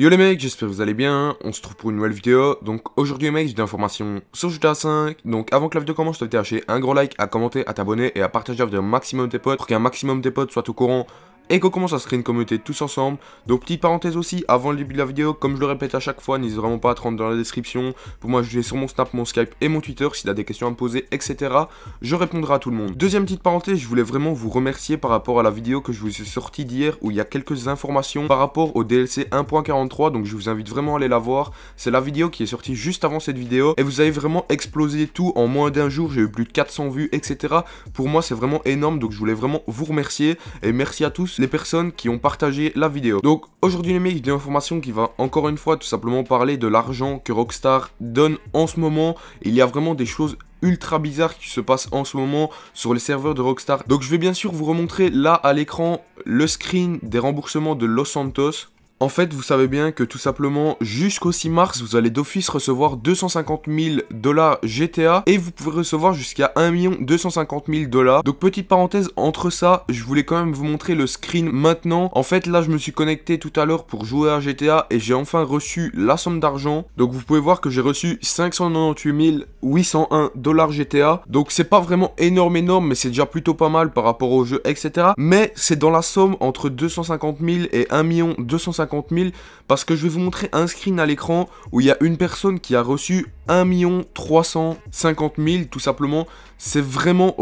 Yo les mecs, j'espère que vous allez bien, on se trouve pour une nouvelle vidéo. Donc aujourd'hui les mecs, j'ai des informations sur GTA 5. Donc avant que la vidéo commence, je t'invite à lâcher un gros like, à commenter, à t'abonner et à partager la vidéo au maximum de tes potes pour qu'un maximum de tes potes soient au courant et qu'on commence à se créer une communauté tous ensemble. Donc petite parenthèse aussi, avant le début de la vidéo, comme je le répète à chaque fois, n'hésite vraiment pas à te rendre dans la description pour m'ajouter sur mon Snap, mon Skype et mon Twitter si tu as des questions à me poser, etc. Je répondrai à tout le monde. Deuxième petite parenthèse, je voulais vraiment vous remercier par rapport à la vidéo que je vous ai sortie d'hier où il y a quelques informations par rapport au DLC 1.43, donc je vous invite vraiment à aller la voir. C'est la vidéo qui est sortie juste avant cette vidéo et vous avez vraiment explosé tout en moins d'un jour, j'ai eu plus de 400 vues, etc. Pour moi c'est vraiment énorme, donc je voulais vraiment vous remercier et merci à tous les personnes qui ont partagé la vidéo. Donc aujourd'hui les mecs, j'ai une information qui va encore une fois tout simplement parler de l'argent que Rockstar donne en ce moment. Il y a vraiment des choses ultra bizarres qui se passent en ce moment sur les serveurs de Rockstar. Donc je vais bien sûr vous remontrer là à l'écran le screen des remboursements de Los Santos. En fait, vous savez bien que tout simplement, jusqu'au 6 mars, vous allez d'office recevoir 250 000 $ GTA et vous pouvez recevoir jusqu'à 1 250 000 $. Donc, petite parenthèse, entre ça, je voulais quand même vous montrer le screen maintenant. En fait, là, je me suis connecté tout à l'heure pour jouer à GTA et j'ai enfin reçu la somme d'argent. Donc, vous pouvez voir que j'ai reçu 598 801 $ GTA. Donc, c'est pas vraiment énorme, mais c'est déjà plutôt pas mal par rapport au jeu, etc. Mais c'est dans la somme entre 250 000 et 1 250 000 parce que je vais vous montrer un screen à l'écran où il y a une personne qui a reçu 1 350 000 tout simplement. C'est vraiment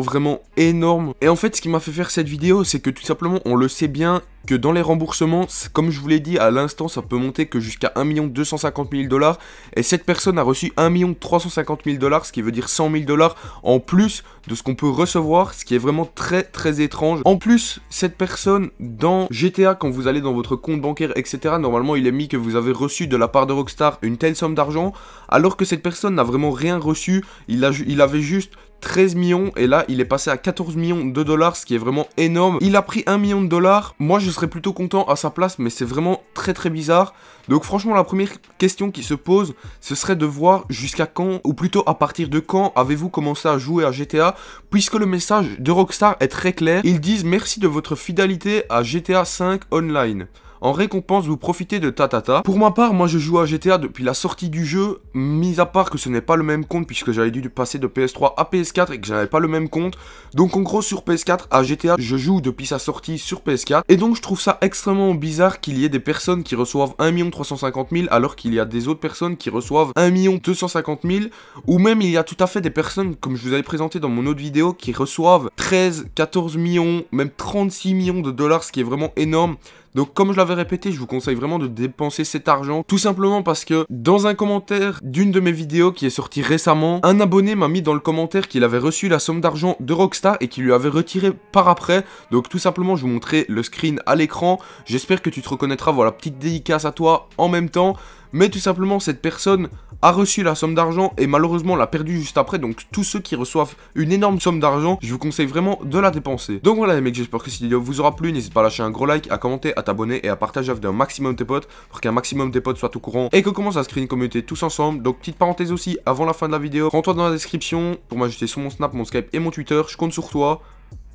énorme. Et en fait ce qui m'a fait faire cette vidéo c'est que tout simplement on le sait bien que dans les remboursements, comme je vous l'ai dit à l'instant, ça peut monter que jusqu'à 1 250 000 $. Et cette personne a reçu 1 350 000 $, ce qui veut dire 100 000 $ en plus de ce qu'on peut recevoir, ce qui est vraiment très étrange. En plus, cette personne, dans GTA, quand vous allez dans votre compte bancaire, etc., normalement, il est mis que vous avez reçu de la part de Rockstar une telle somme d'argent, alors que cette personne n'a vraiment rien reçu. Il avait juste 13 millions et là il est passé à 14 millions de $, ce qui est vraiment énorme. Il a pris 1 million de $. Moi je serais plutôt content à sa place, mais c'est vraiment très bizarre. Donc franchement la première question qui se pose, ce serait de voir jusqu'à quand, ou plutôt à partir de quand avez-vous commencé à jouer à GTA, puisque le message de Rockstar est très clair. Ils disent merci de votre fidélité à GTA 5 Online. En récompense, vous profitez de tatata. Pour ma part, moi je joue à GTA depuis la sortie du jeu, mis à part que ce n'est pas le même compte puisque j'avais dû passer de PS3 à PS4 et que je n'avais pas le même compte. Donc en gros sur PS4 à GTA, je joue depuis sa sortie sur PS4. Et donc je trouve ça extrêmement bizarre qu'il y ait des personnes qui reçoivent 1 350 000 alors qu'il y a des autres personnes qui reçoivent 1 250 000. Ou même il y a tout à fait des personnes, comme je vous avais présenté dans mon autre vidéo, qui reçoivent 13, 14 millions, même 36 millions de $, ce qui est vraiment énorme. Donc comme je l'avais répété, je vous conseille vraiment de dépenser cet argent, tout simplement parce que dans un commentaire d'une de mes vidéos qui est sortie récemment, un abonné m'a mis dans le commentaire qu'il avait reçu la somme d'argent de Rockstar et qu'il lui avait retiré par après. Donc tout simplement, je vous montrerai le screen à l'écran. J'espère que tu te reconnaîtras, voilà, petite dédicace à toi en même temps. Mais tout simplement, cette personne a reçu la somme d'argent et malheureusement l'a perdue juste après. Donc tous ceux qui reçoivent une énorme somme d'argent, je vous conseille vraiment de la dépenser. Donc voilà les mecs, j'espère que cette vidéo vous aura plu. N'hésite pas à lâcher un gros like, à commenter, à t'abonner et à partager la vidéo un maximum de tes potes pour qu'un maximum de tes potes soient au courant et qu'on commence à se créer une communauté tous ensemble. Donc petite parenthèse aussi, avant la fin de la vidéo, rends-toi dans la description pour m'ajouter sur mon Snap, mon Skype et mon Twitter. Je compte sur toi.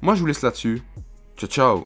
Moi je vous laisse là-dessus. Ciao ciao.